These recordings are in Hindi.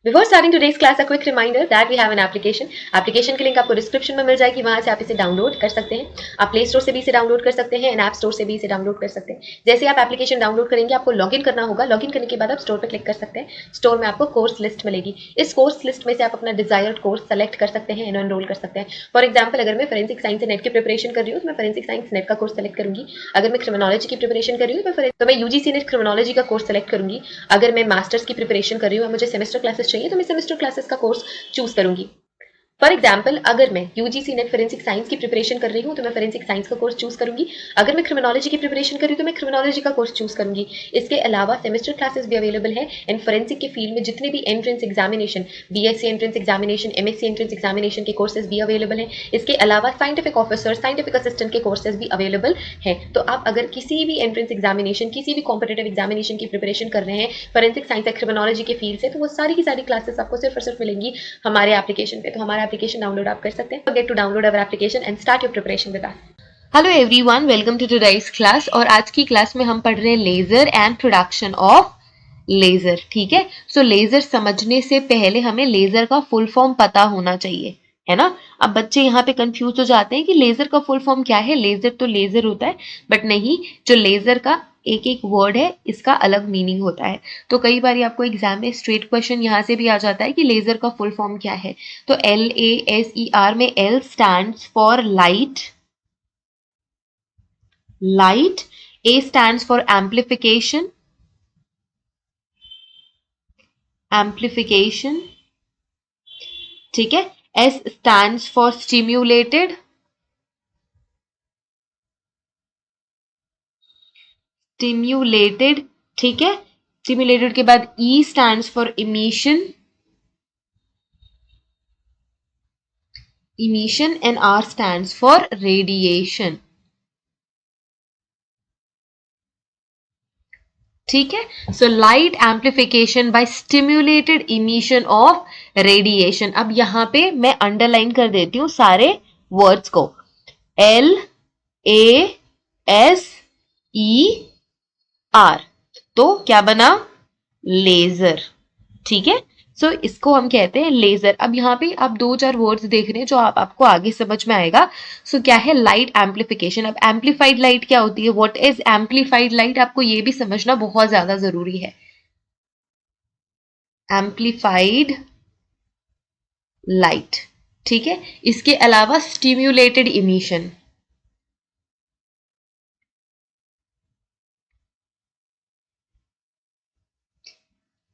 Before starting today's class, a quick reminder that we have an application. Application की लिंक आपको डिस्क्रिप्शन में मिल जाएगी, वहां से आप इसे डाउनलोड कर सकते हैं. आप प्ले स्टोर से भी इसे डाउनलोड कर सकते हैं एंड ऐप स्टोर से भी इसे डाउनलोड कर सकते हैं. जैसे आप एप्लीकेशन डाउनलोड करेंगे, आपको लॉगिन करना होगा. लॉगिन करने के बाद आप स्टोर पर क्लिक कर सकते हैं. स्टोर में आपको कोर्स लिस्ट मिलेगी. इस कोर्स लिस्ट में से आप अपना डिजायर्ड कोर्स सेलेक्ट कर सकते हैं एंड एनरोल कर सकते हैं. फॉर एग्जाम्पल, अगर मैं फोरेंसिक साइंस नेट की प्रिपरेशन कर रही हूँ तो मैं फोरेंसिक साइंस नेट का कोर्स सेलेक्ट करूंगी. अगर मैं क्रिमिनोलॉजी की प्रिपरेशन कर रही हूँ तो मैं यूजीसी नेट क्रिमिनोलॉजी का कोर्स सेलेक्ट करूंगी. अगर मैं मास्टर्स की प्रिपरेशन कर रही हूँ, मुझे सेमेस्टर क्लासेस चाहिए तो मैं सेमेस्टर क्लासेस का कोर्स चूज करूंगी. फॉर एग्जाम्पल, अगर मैं यूजीसी नेट फोरेंसिक साइंस की प्रिपरेशन कर रही हूँ तो मैं फोरेंसिक साइंस का कोर्स चूज करूंगी. अगर मैं क्रिमिनोलॉजी की प्रिपरेशन कर रही हूँ तो मैं क्रिमिनोलॉजी का कोर्स चूज करूंगी. इसके अलावा सेमेस्टर क्लासेस भी अवेलेबल है एंड फोरेंसिक के फील्ड में जितने भी entrance examination, BSc entrance examination, MSc entrance examination के कोर्सेज भी अवेलेबल है. इसके अलावा साइंटिफिक ऑफिसर, साइंटिफिक असिस्टेंट के कोर्सेज भी अवेलेबल है. तो आप अगर किसी भी एंट्रेंस एग्जामिनेशन, किसी भी कॉम्पिटेटिव एग्जामिनेशन की प्रिपरेशन कर रहे हैं फोरेंसिक साइंस या क्रिमिनोलॉजी के फील्ड से, तो वो सारी की सारी क्लासेस आपको सिर्फ और सिर्फ मिलेंगी हमारे एप्लीकेशन पे. तो हमारा एप्लीकेशन डाउनलोड आप कर सकते हैं. Get to download our application and start your preparation with us. Hello everyone, welcome to today's class. और आज की क्लास में हम पढ़ रहे हैं laser and production of laser. ठीक है. सो लेजर समझने से पहले हमें लेजर का फुल फॉर्म पता होना चाहिए, है ना. अब बच्चे यहाँ पे कंफ्यूज हो जाते हैं कि लेजर का फुल फॉर्म क्या है. लेजर तो लेजर होता है, बट नहीं, जो लेजर का एक एक वर्ड है इसका अलग मीनिंग होता है. तो कई बार आपको एग्जाम में स्ट्रेट क्वेश्चन यहाँ से भी आ जाता है कि लेजर का फुल फॉर्म क्या है. तो LASER में L stands for light, light. A stands for amplification, amplification. ठीक है. S stands for stimulated, stimulated. ठीक है. stimulated के बाद E stands for emission, emission. and R stands for radiation. ठीक है. So light amplification by stimulated emission of radiation. अब यहां पे मैं अंडरलाइन कर देती हूँ सारे वर्ड्स को. LASER. तो क्या बना? लेजर. ठीक है. सो इसको हम कहते हैं लेजर. अब यहाँ पे आप दो चार वर्ड्स देख रहे हैं जो आपको आगे समझ में आएगा. सो क्या है? Light amplification. अब एम्प्लीफाइड लाइट क्या होती है? What is amplified light? आपको ये भी समझना बहुत ज्यादा जरूरी है. Amplified light. ठीक है. इसके अलावा stimulated emission.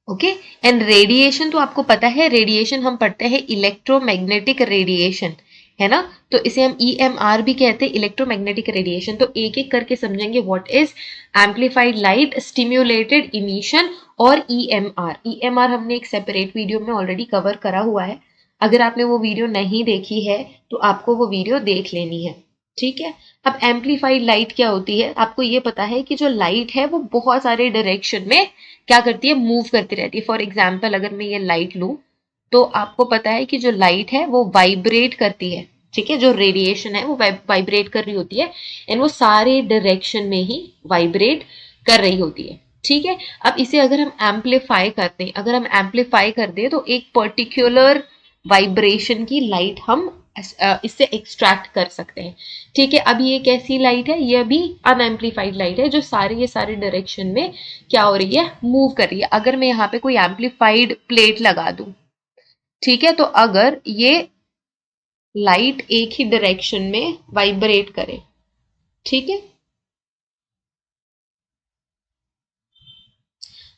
Okay. And radiation तो आपको पता है, रेडिएशन हम पढ़ते हैं इलेक्ट्रोमैग्नेटिक रेडिएशन, है ना. तो इसे हम EMR भी कहते हैं, इलेक्ट्रोमैग्नेटिक रेडिएशन. तो एक एक करके समझेंगे. What is amplified light, stimulated emission और EMR. EMR हमने एक सेपरेट वीडियो में ऑलरेडी कवर करा हुआ है. अगर आपने वो वीडियो नहीं देखी है तो आपको वो वीडियो देख लेनी है. ठीक है. अब एम्प्लीफाइड लाइट क्या होती है? आपको ये पता है कि जो लाइट है वो बहुत सारे डायरेक्शन में क्या करती है? मूव करती रहती है. फॉर एग्जाम्पल, अगर मैं ये लाइट लूं तो आपको पता है कि जो लाइट है वो वाइब्रेट करती है. ठीक है. जो रेडिएशन है वो वाइब्रेट कर रही होती है एंड वो सारे डायरेक्शन में ही वाइब्रेट कर रही होती है. ठीक है. अब इसे अगर हम एम्पलीफाई करते हैं, अगर हम एम्पलीफाई कर दें तो एक पर्टिकुलर वाइब्रेशन की लाइट हम इससे एक्सट्रैक्ट कर सकते हैं. ठीक है. अब ये कैसी लाइट है? ये भी अनएम्पलीफाइड लाइट है जो ये सारे डायरेक्शन में क्या हो रही है? मूव कर रही है. अगर मैं यहाँ पे कोई एम्पलीफाइड प्लेट लगा दूं, ठीक है, तो अगर ये लाइट एक ही डायरेक्शन में वाइब्रेट करे, ठीक है,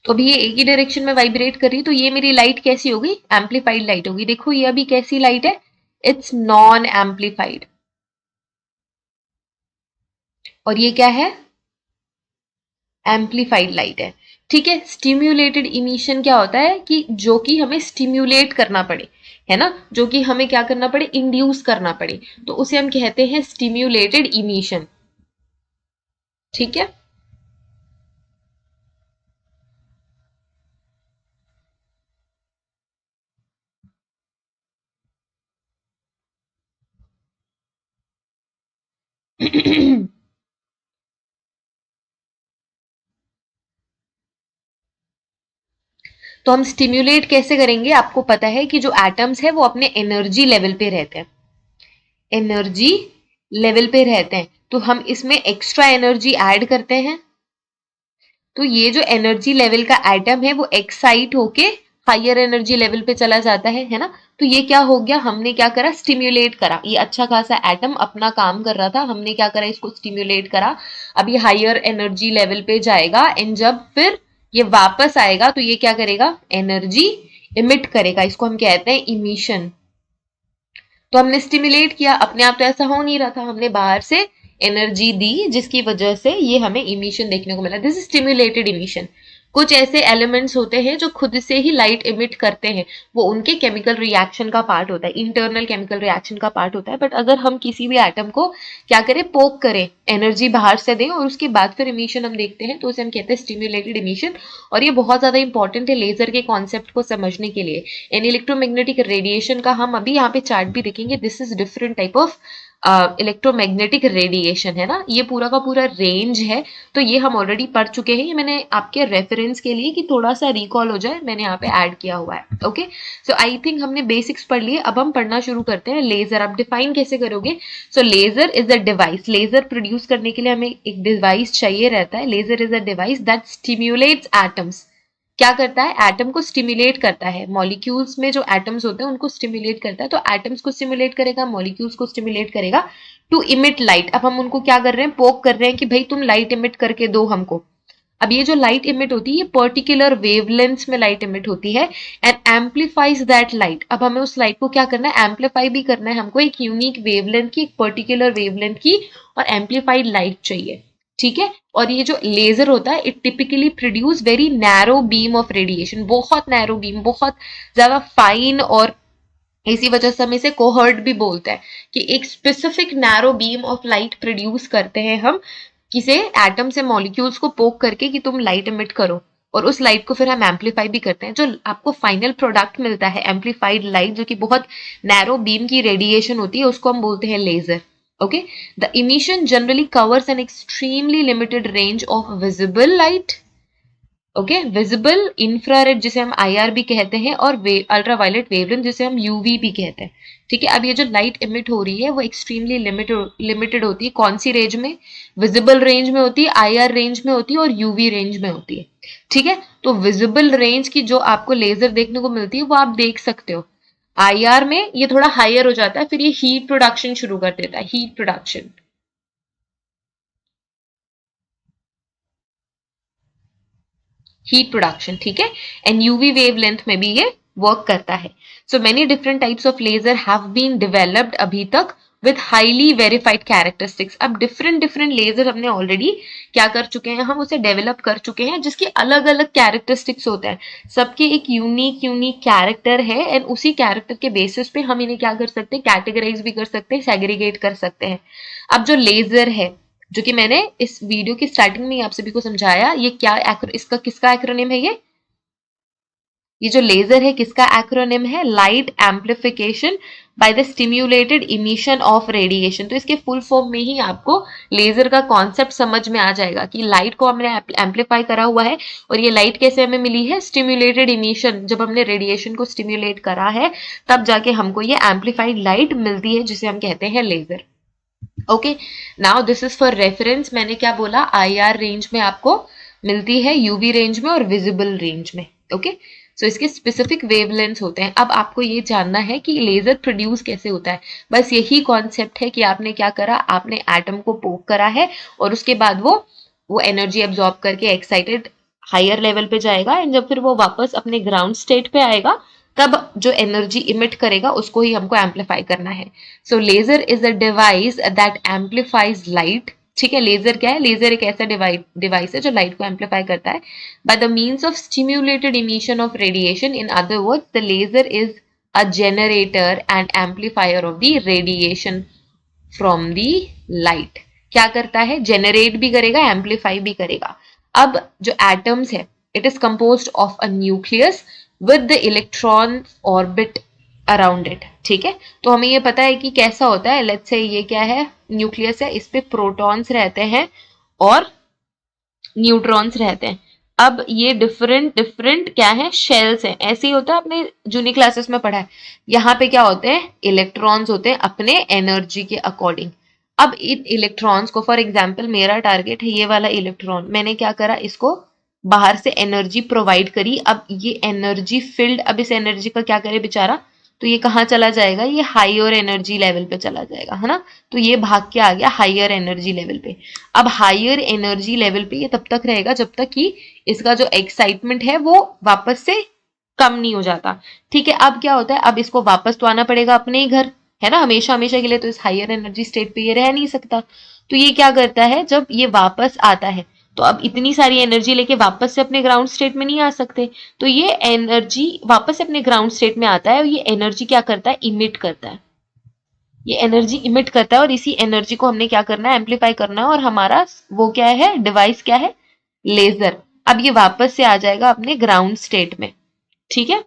तो अभी ये एक ही डायरेक्शन में वाइब्रेट कर रही है, तो ये मेरी लाइट कैसी होगी? एम्पलीफाइड लाइट होगी. देखो ये अभी कैसी लाइट है? It's non amplified. और ये क्या है? एम्पलीफाइड लाइट है. ठीक है. स्टिम्युलेटेड इमिशन क्या होता है? कि जो कि हमें स्टिम्युलेट करना पड़े, है ना, जो कि हमें क्या करना पड़े? इंड्यूस करना पड़े, तो उसे हम कहते हैं स्टिम्युलेटेड इमिशन. ठीक है. तो हम स्टिम्युलेट कैसे करेंगे? आपको पता है कि जो एटम्स है वो अपने एनर्जी लेवल पे रहते हैं, एनर्जी लेवल पे रहते हैं, तो हम इसमें एक्स्ट्रा एनर्जी ऐड करते हैं, तो ये जो एनर्जी लेवल का एटम है वो एक्साइट होके हायर एनर्जी लेवल पे चला जाता है ना। तो ये क्या हो गया, हमने क्या करा, स्टिम्युलेट करा। ये अच्छा खासा एटम अपना काम कर रहा था, हमने क्या करा, इसको स्टिम्युलेट करा। अब ये हायर एनर्जी लेवल पे जाएगा एंड जब फिर ये वापस आएगा तो ये क्या करेगा, एनर्जी इमिट करेगा। इसको हम कहते हैं इमिशन। तो हमने स्टिमुलेट किया, अपने आप तो ऐसा हो नहीं रहा था, हमने बाहर से एनर्जी दी जिसकी वजह से ये हमें इमिशन देखने को मिला। This is stimulated emission. कुछ ऐसे एलिमेंट्स होते हैं जो खुद से ही लाइट इमिट करते हैं, वो उनके केमिकल रिएक्शन का पार्ट होता है, इंटरनल केमिकल रिएक्शन का पार्ट होता है। बट अगर हम किसी भी एटम को क्या करें, पोक करें, एनर्जी बाहर से दें और उसके बाद फिर इमिशन हम देखते हैं, तो उसे हम कहते हैं स्टिम्युलेटेड इमिशन। और ये बहुत ज्यादा इंपॉर्टेंट है लेजर के कॉन्सेप्ट को समझने के लिए। इन इलेक्ट्रोमैग्नेटिक रेडिएशन का हम अभी यहाँ पे चार्ट भी देखेंगे। This is different type of electromagnetic radiation है ना, ये पूरा का पूरा रेंज है। तो ये हम ऑलरेडी पढ़ चुके हैं, ये मैंने आपके रेफरेंस के लिए कि थोड़ा सा रिकॉल हो जाए मैंने यहाँ पे ऐड किया हुआ है। ओके, सो आई थिंक हमने बेसिक्स पढ़ लिए, अब हम पढ़ना शुरू करते हैं। लेजर आप डिफाइन कैसे करोगे? So laser is a device, laser produce करने के लिए हमें एक डिवाइस चाहिए रहता है। Laser is a device that stimulates atoms. क्या करता है, एटम को स्टिमुलेट करता है, मॉलिक्यूल्स में जो एटम्स होते हैं उनको स्टिमुलेट करता है। तो एटम्स को स्टिमुलेट करेगा, मॉलिक्यूल्स को स्टिमुलेट करेगा टू इमिट लाइट। अब हम उनको क्या कर रहे हैं, पोक कर रहे हैं कि भाई तुम लाइट इमिट करके दो हमको। अब ये जो लाइट इमिट होती है ये पर्टिकुलर वेवलेंथ्स में लाइट इमिट होती है एंड एम्पलीफाइज दैट लाइट। अब हमें उस लाइट को क्या करना है, एम्पलीफाई भी करना है हमको, एक यूनिक वेवलेंथ की, एक पर्टिकुलर वेवलेंथ की और एम्पलीफाइड लाइट चाहिए। ठीक है, और ये जो लेजर होता है it typically produce very narrow beam of radiation, बहुत नैरो बीम, बहुत ज्यादा फाइन, और इसी वजह से हम इसे कोहर्ट भी बोलते हैं कि एक specific narrow beam of light produce करते हैं हम किसे, एटम से मॉलिक्यूल्स को पोक करके कि तुम लाइट इमिट करो, और उस लाइट को फिर हम एम्पलीफाई भी करते हैं। जो आपको फाइनल प्रोडक्ट मिलता है एम्पलीफाइड लाइट, जो कि बहुत नैरो बीम की रेडिएशन होती है, उसको हम बोलते हैं laser. Okay, the emission generally covers an extremely limited range of visible light. Okay, visible infrared जिसे हम IR भी कहते हैं, और अल्ट्रावायलेट वेवलेंथ जिसे हम UV भी कहते हैं। ठीक है, अब ये जो लाइट इमिट हो रही है वो एक्सट्रीमली लिमिटेड होती है। कौन सी रेंज में? विजिबल रेंज में होती है, IR रेंज में होती है और UV रेंज में होती है। ठीक है, तो विजिबल रेंज की जो आपको लेजर देखने को मिलती है वो आप देख सकते हो। IR में ये थोड़ा हायर हो जाता है, फिर ये हीट प्रोडक्शन शुरू कर देता है, हीट प्रोडक्शन। हीट प्रोडक्शन, ठीक है, एंड यूवी वेवलेंथ में भी ये वर्क करता है। So many different types of laser have been developed अभी तक विथ हाईली वेरीफाइड कैरेक्टरिस्टिक्स। अब डिफरेंट डिफरेंट लेजर हमने ऑलरेडी क्या कर चुके हैं, हम उसे डेवलप कर चुके हैं जिसके अलग अलग कैरेक्टरिस्टिक्स होते हैं, सबके एक यूनिक यूनिक कैरेक्टर है एंड उसी कैरेक्टर के बेसिस पे हम इन्हें क्या कर सकते हैं, कैटेगराइज भी कर सकते हैं, सेग्रीगेट कर सकते हैं। अब जो लेजर है, जो कि मैंने इस वीडियो की स्टार्टिंग में आप सभी को समझाया, ये क्या इसका किसका एक्रोनिम है, ये जो लेजर है किसका एक्रोनिम है, light amplification by the stimulated emission of radiation. तो इसके फुल फॉर्म में ही आपको लेजर का कॉन्सेप्ट समझ में आ जाएगा कि लाइट को हमने एम्पलीफाई करा हुआ है, और ये लाइट कैसे हमें मिली है, स्टिम्युलेटेड इमिशन, जब हमने रेडिएशन को स्टिम्युलेट करा है तब जाके हमको ये एम्पलीफाइड लाइट मिलती है जिसे हम कहते हैं laser. Okay, now this is for reference. मैंने क्या बोला, IR रेंज में आपको मिलती है, UV रेंज में और विजिबल रेंज में। ओके, सो इसके स्पेसिफिक वेवलेंथ्स होते हैं। अब आपको ये जानना है कि लेजर प्रोड्यूस कैसे होता है। बस यही कॉन्सेप्ट है कि आपने क्या करा, आपने एटम को पोक करा है और उसके बाद वो एनर्जी एब्जॉर्ब करके एक्साइटेड हायर लेवल पे जाएगा, एंड जब फिर वो वापस अपने ग्राउंड स्टेट पे आएगा तब जो एनर्जी इमिट करेगा उसको ही हमको एम्पलीफाई करना है। So laser is a device that amplifies light. ठीक है, लेजर क्या है, लेजर एक ऐसा डिवाइस है जो लाइट को एम्पलीफाई करता है by the means of stimulated emission of radiation. In other words, the laser is a generator and amplifier of the radiation from the light. क्या करता है, जेनरेट भी करेगा, एम्पलीफाई भी करेगा। अब जो एटम्स है, it is composed of a nucleus with the electron orbit around it. ठीक है, तो हमें ये पता है कि कैसा होता है। लेट्स से ये क्या है, न्यूक्लियस है, इस पे प्रोटॉन्स रहते हैं और न्यूट्रॉन्स रहते हैं। अब ये डिफरेंट डिफरेंट क्या है, शेल्स हैं। ऐसे ही होता है, आपने जूनियर क्लासेस में पढ़ा है। यहाँ पे क्या होते हैं, इलेक्ट्रॉन्स होते हैं अपने एनर्जी के अकॉर्डिंग। अब इन इलेक्ट्रॉन्स को, फॉर एग्जाम्पल मेरा टारगेट है ये वाला इलेक्ट्रॉन, मैंने क्या करा, इसको बाहर से एनर्जी प्रोवाइड करी। अब ये एनर्जी फील्ड, अब इस एनर्जी का क्या करे बेचारा, तो ये कहाँ चला जाएगा, ये हायर एनर्जी लेवल पे चला जाएगा, है ना। तो ये भाग के आ गया हायर एनर्जी लेवल पे। अब हायर एनर्जी लेवल पे ये तब तक रहेगा जब तक कि इसका जो एक्साइटमेंट है वो वापस से कम नहीं हो जाता। ठीक है, अब क्या होता है, अब इसको वापस तो आना पड़ेगा अपने ही घर, है ना। हमेशा हमेशा के लिए तो इस हायर एनर्जी स्टेट पे ये रह नहीं सकता। तो ये क्या करता है, जब ये वापस आता है तो अब इतनी सारी एनर्जी लेके वापस से अपने ग्राउंड स्टेट में नहीं आ सकते, तो ये एनर्जी वापस से अपने ग्राउंड स्टेट में आता है और ये एनर्जी क्या करता है, इमिट करता है। ये एनर्जी इमिट करता है और इसी एनर्जी को हमने क्या करना है, एम्पलीफाई करना है। और हमारा वो क्या है, डिवाइस क्या है, लेजर। अब ये वापस से आ जाएगा अपने ग्राउंड स्टेट में, ठीक है,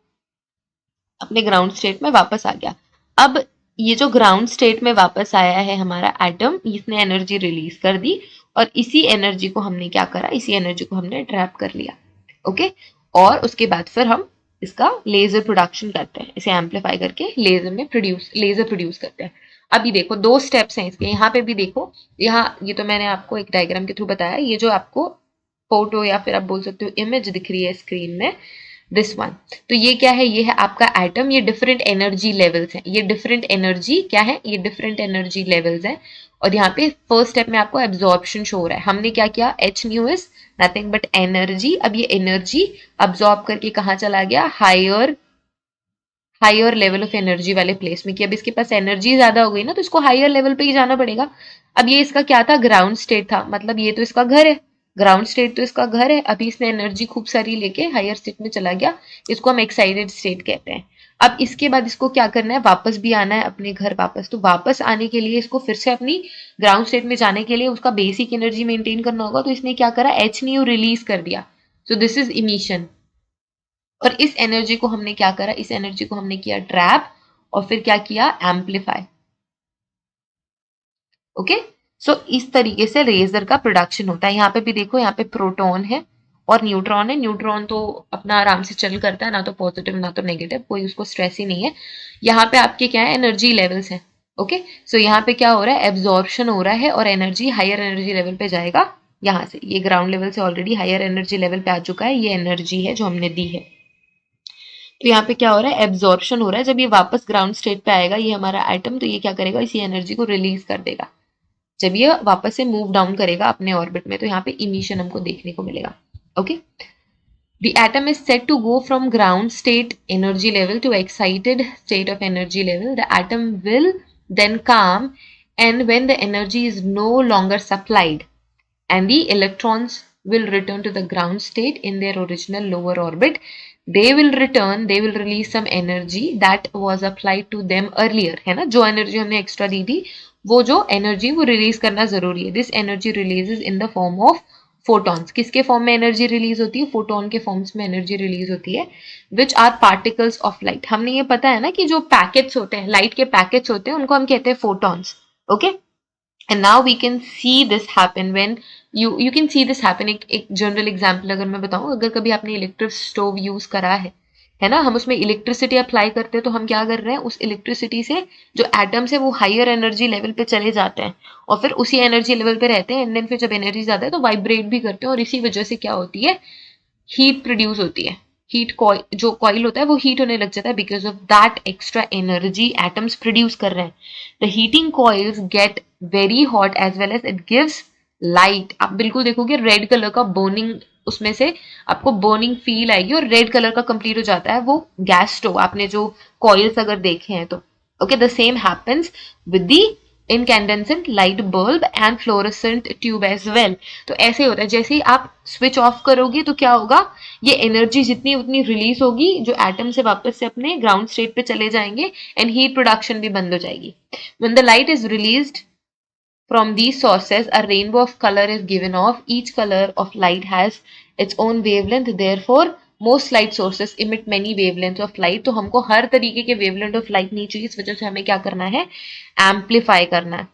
अपने ग्राउंड स्टेट में वापस आ गया। अब ये जो ग्राउंड स्टेट में वापस आया है हमारा एटम, इसने एनर्जी रिलीज कर दी और इसी एनर्जी को हमने क्या करा, इसी एनर्जी को हमने ट्रैप कर लिया। ओके, और उसके बाद फिर हम इसका लेजर प्रोडक्शन करते हैं, इसे एम्पलीफाई करके लेजर प्रोड्यूस करते हैं। अभी देखो दो स्टेप्स हैं इसके, यहाँ पे भी देखो, यहाँ ये तो मैंने आपको एक डायग्राम के थ्रू बताया। ये जो आपको फोटो या फिर आप बोल सकते हो इमेज दिख रही है स्क्रीन में, दिस वन, तो ये क्या है, ये है आपका एटम। ये डिफरेंट एनर्जी लेवल्स हैं, ये डिफरेंट एनर्जी क्या है, ये डिफरेंट एनर्जी लेवल्स हैं। और यहाँ पे फर्स्ट स्टेप में आपको एब्जॉर्प्शन शो हो रहा है। हमने क्या किया, H new is nothing but energy. अब ये एनर्जी अब्जॉर्ब करके कहाँ चला गया, हायर लेवल ऑफ एनर्जी वाले प्लेस में, कि अब इसके पास एनर्जी ज्यादा हो गई ना, तो इसको हायर लेवल पे ही जाना पड़ेगा। अब ये इसका क्या था, ग्राउंड स्टेट था, मतलब ये तो इसका घर है, ग्राउंड स्टेट तो इसका घर है। अभी इसने एनर्जी खूब सारी लेके हायर स्टेट में चला गया, इसको हम एक्साइटेड स्टेट कहते हैं। अब इसके बाद इसको क्या करना है, वापस भी आना है अपने घर वापस। तो वापस आने के लिए इसको फिर से अपनी ग्राउंड स्टेट में जाने के लिए उसका बेसिक एनर्जी मेंटेन करना होगा। तो इसने क्या करा, एच न्यू रिलीज कर दिया। So this is emission. और इस एनर्जी को हमने क्या करा, इस एनर्जी को हमने किया ट्रैप और फिर क्या किया, एम्पलीफाई। ओके, सो इस तरीके से लेजर का प्रोडक्शन होता है। यहाँ पे भी देखो, यहाँ पे प्रोटॉन है और न्यूट्रॉन है। न्यूट्रॉन तो अपना आराम से चल करता है, ना तो पॉजिटिव ना तो नेगेटिव, कोई उसको स्ट्रेस ही नहीं है। यहाँ पे आपके क्या है, एनर्जी लेवल्स हैं। ओके, सो यहाँ पे क्या हो रहा है, एब्जॉर्प्शन हो रहा है और एनर्जी हायर एनर्जी लेवल पे जाएगा। यहाँ से ये ग्राउंड लेवल से ऑलरेडी हायर एनर्जी लेवल पे आ चुका है, ये एनर्जी है जो हमने दी है। तो यहाँ पे क्या हो रहा है, एब्जॉर्प्शन हो रहा है। जब ये वापस ग्राउंड स्टेट पे आएगा ये हमारा एटम, तो ये क्या करेगा, इसी एनर्जी को रिलीज कर देगा। जब ये वापस से मूव डाउन करेगा अपने ऑर्बिट में, तो यहाँ पे इमिशन हमको देखने को मिलेगा। Okay, the atom is said to go from ground state energy level to excited state of energy level. The atom will then calm, and when the energy is no longer supplied, and the electrons will return to the ground state in their original lower orbit, they will release some energy that was applied to them earlier, है ना। जो एनर्जी हमने एक्स्ट्रा दी थी, वो जो एनर्जी वो रिलीज करना जरूरी है। This energy releases in the form of photons. किसके फॉर्म में एनर्जी रिलीज होती है, फोटोन के फॉर्म्स में एनर्जी रिलीज होती है, which are particles of light. हमने ये पता है ना कि जो पैकेट्स होते हैं, लाइट के पैकेट्स होते हैं, उनको हम कहते हैं photons. Okay, and now we can see this happen when you can see this happen। एक जनरल एग्जांपल अगर मैं बताऊं, अगर कभी आपने इलेक्ट्रिक स्टोव यूज करा है ना, हम उसमें इलेक्ट्रिसिटी अप्लाई करते हैं, तो हम क्या कर रहे हैं, उस इलेक्ट्रिसिटी से जो एटम्स है वो हायर एनर्जी लेवल पे चले जाते हैं और फिर उसी एनर्जी लेवल पे रहते हैं। एंड देन फिर जब एनर्जी ज्यादा है तो वाइब्रेट भी करते हैं और इसी वजह से क्या होती है, हीट प्रोड्यूस होती है। हीट कॉइल, जो कॉइल होता है वो हीट होने लग जाता है because of that extra energy atoms produce कर रहे हैं। The heating coils get very hot as well as it gives light. आप बिल्कुल देखोगे रेड कलर का बर्निंग, उसमें से आपको बर्निंग फील आएगी और रेड कलर का कंप्लीट हो जाता है वो गैस स्टोव, आपने जो कॉइल्स अगर देखे हैं तो। Okay, the same happens with the incandescent light bulb and fluorescent tube as well। तो ऐसे होता है, जैसे ही आप स्विच ऑफ करोगे तो क्या होगा, ये एनर्जी जितनी उतनी रिलीज होगी, जो एटम से वापस से अपने ग्राउंड स्टेट पे चले जाएंगे एंड हीट प्रोडक्शन भी बंद हो जाएगी। When the light is released from these sources, a rainbow of color is given off. Each color of light has its own wavelength. Therefore, most light sources emit many wavelengths of light। तो हमको हर तरीके के wavelength of light नहीं चाहिए, इस वजह से हमें क्या करना है, एम्पलीफाई करना है,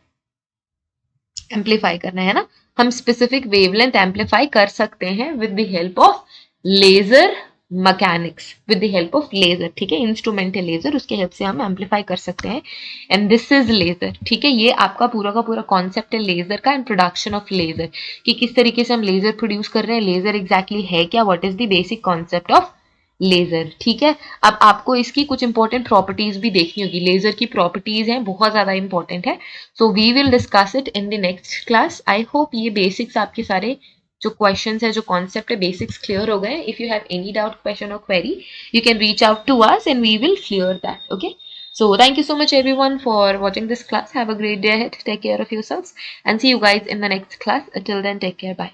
एम्पलीफाई करना है ना। हम स्पेसिफिक वेवलेंथ एम्पलीफाई कर सकते हैं with the help of laser mechanics, with the help of laser, ठीक है, इंस्ट्रूमेंट है लेजर, उसके हेल्प से हम एम्पलीफाई कर सकते हैं। एंड दिस इज लेजर, ठीक है, ये आपका पूरा का पूरा कॉन्सेप्ट है लेजर का एंड प्रोडक्शन ऑफ लेजर, कि किस तरीके से हम लेजर प्रोड्यूस कर रहे हैं, लेजर एग्जैक्टली है क्या, what is the basic concept of laser, ठीक है। अब आपको इसकी कुछ इंपॉर्टेंट प्रॉपर्टीज भी देखनी होगी, लेजर की प्रॉपर्टीज हैं, बहुत ज्यादा इंपॉर्टेंट है। So we will discuss it in the next class. I hope ये बेसिक्स आपके सारे जो क्वेश्चंस है, जो कॉन्सेप्ट है, बेसिक्स क्लियर हो गए। If you have any doubt, question और query, you can reach out to us and we will clear that. Okay, so thank you so much everyone for watching this class. Have a great day ahead. Take care of yourselves and see you guys in the next class. Until then, take care. Bye.